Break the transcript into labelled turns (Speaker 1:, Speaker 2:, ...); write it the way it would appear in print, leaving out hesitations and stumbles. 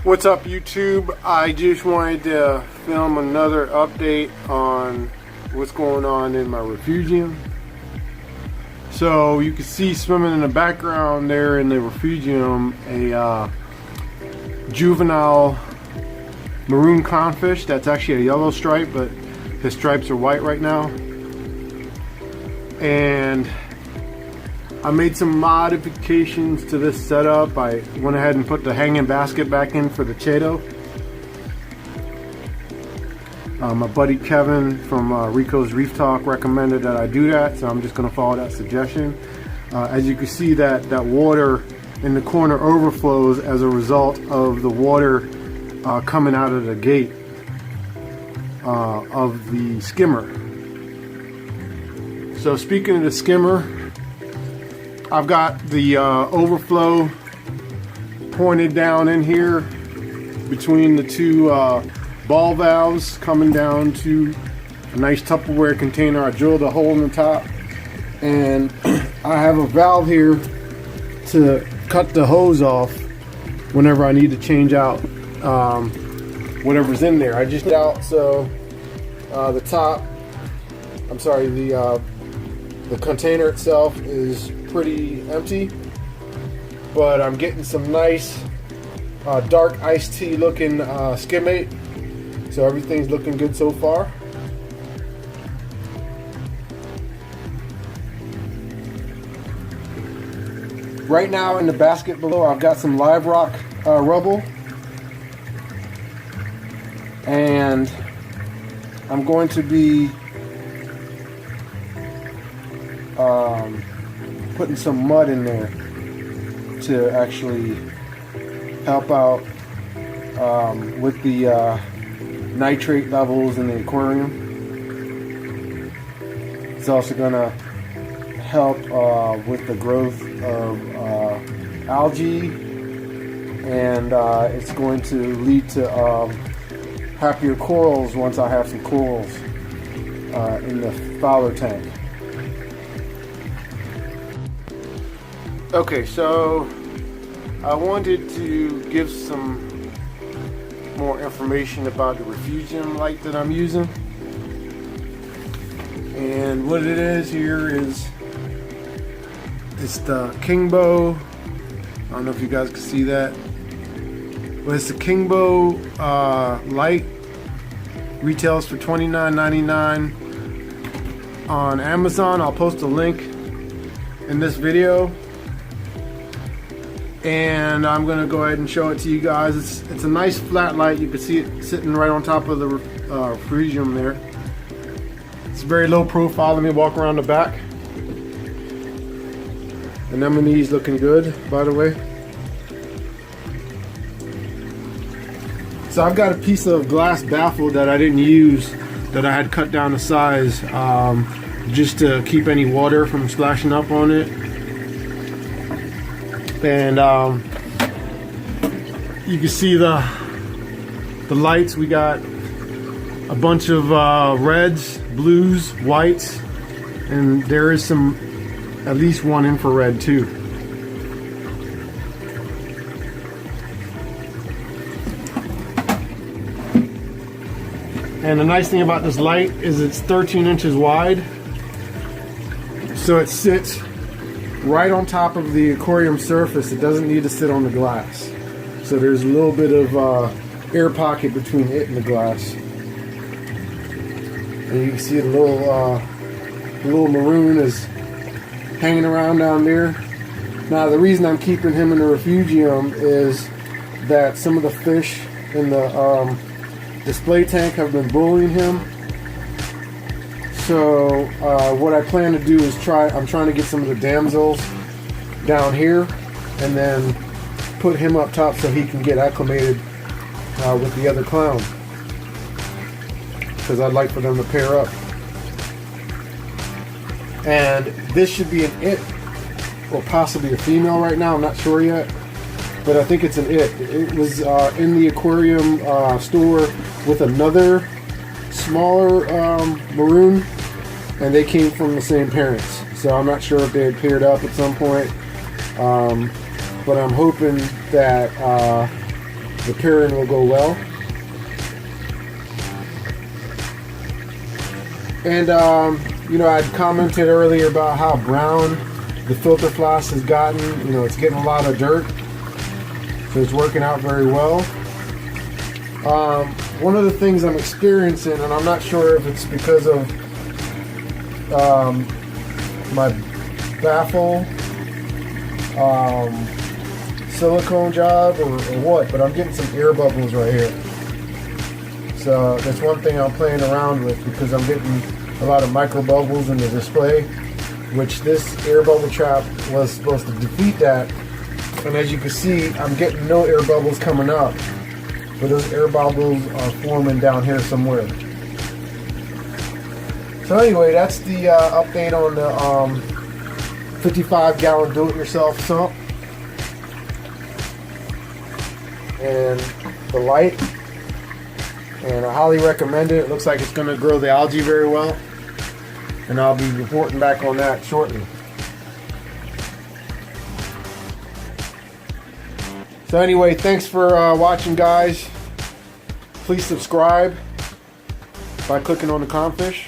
Speaker 1: What's up, YouTube? I just wanted to film another update on what's going on in my refugium. So you can see swimming in the background there in the refugium a juvenile maroon clownfish that's actually a yellow stripe, but his stripes are white right now. And I made some modifications to this setup. I went ahead and put the hanging basket back in for the Chato. My buddy Kevin from Rico's Reef Talk recommended that I do that, so I'm just going to follow that suggestion. As you can see, that water in the corner overflows as a result of the water coming out of the gate of the skimmer. So speaking of the skimmer, I've got the overflow pointed down in here between the two ball valves coming down to a nice Tupperware container. I drilled a hole in the top, and I have a valve here to cut the hose off whenever I need to change out whatever's in there. I just out so the container itself is pretty empty, but I'm getting some nice dark iced tea looking skimmate, so everything's looking good so far. Right now in the basket below, I've got some live rock rubble, and I'm going to be putting some mud in there to actually help out with the nitrate levels in the aquarium. It's also going to help with the growth of algae, and it's going to lead to happier corals once I have some corals in the FOWLR tank. Okay, so I wanted to give some more information about the refugium light that I'm using. And what it is here is it's the Kingbo. I don't know if you guys can see that, but it's the Kingbo light. Retails for $29.99 on Amazon. I'll post a link in this video, and I'm gonna go ahead and show it to you guys. It's a nice flat light. You can see it sitting right on top of the refugium there. It's very low profile. Let me walk around the back. Anemone's looking good, by the way. So I've got a piece of glass baffle that I didn't use, that I had cut down the size just to keep any water from splashing up on it. And you can see the lights. We got a bunch of reds, blues, whites, and there is at least one infrared too. And the nice thing about this light is it's 13 inches wide, so it sits right on top of the aquarium surface. It doesn't need to sit on the glass, so there's a little bit of air pocket between it and the glass. And you can see the little maroon is hanging around down there. Now the reason I'm keeping him in the refugium is that some of the fish in the display tank have been bullying him. So what I plan to do is I'm trying to get some of the damsels down here and then put him up top so he can get acclimated with the other clown, because I'd like for them to pair up. And this should be an it, or possibly a female right now. I'm not sure yet, but I think it's an it. It was in the aquarium store with another smaller maroon, and they came from the same parents. So I'm not sure if they had paired up at some point, but I'm hoping that the pairing will go well. And you know, I'd commented earlier about how brown the filter floss has gotten. You know, it's getting a lot of dirt, so it's working out very well. One of the things I'm experiencing, and I'm not sure if it's because of my baffle silicone job or what, but I'm getting some air bubbles right here. So that's one thing I'm playing around with, because I'm getting a lot of micro bubbles in the display, which this air bubble trap was supposed to defeat that. And as you can see, I'm getting no air bubbles coming up, but those air bubbles are forming down here somewhere. So anyway, that's the update on the 55-gallon do-it-yourself sump and the light. And I highly recommend it. It looks like it's going to grow the algae very well, and I'll be reporting back on that shortly. So anyway, thanks for watching, guys. Please subscribe by clicking on the clownfish.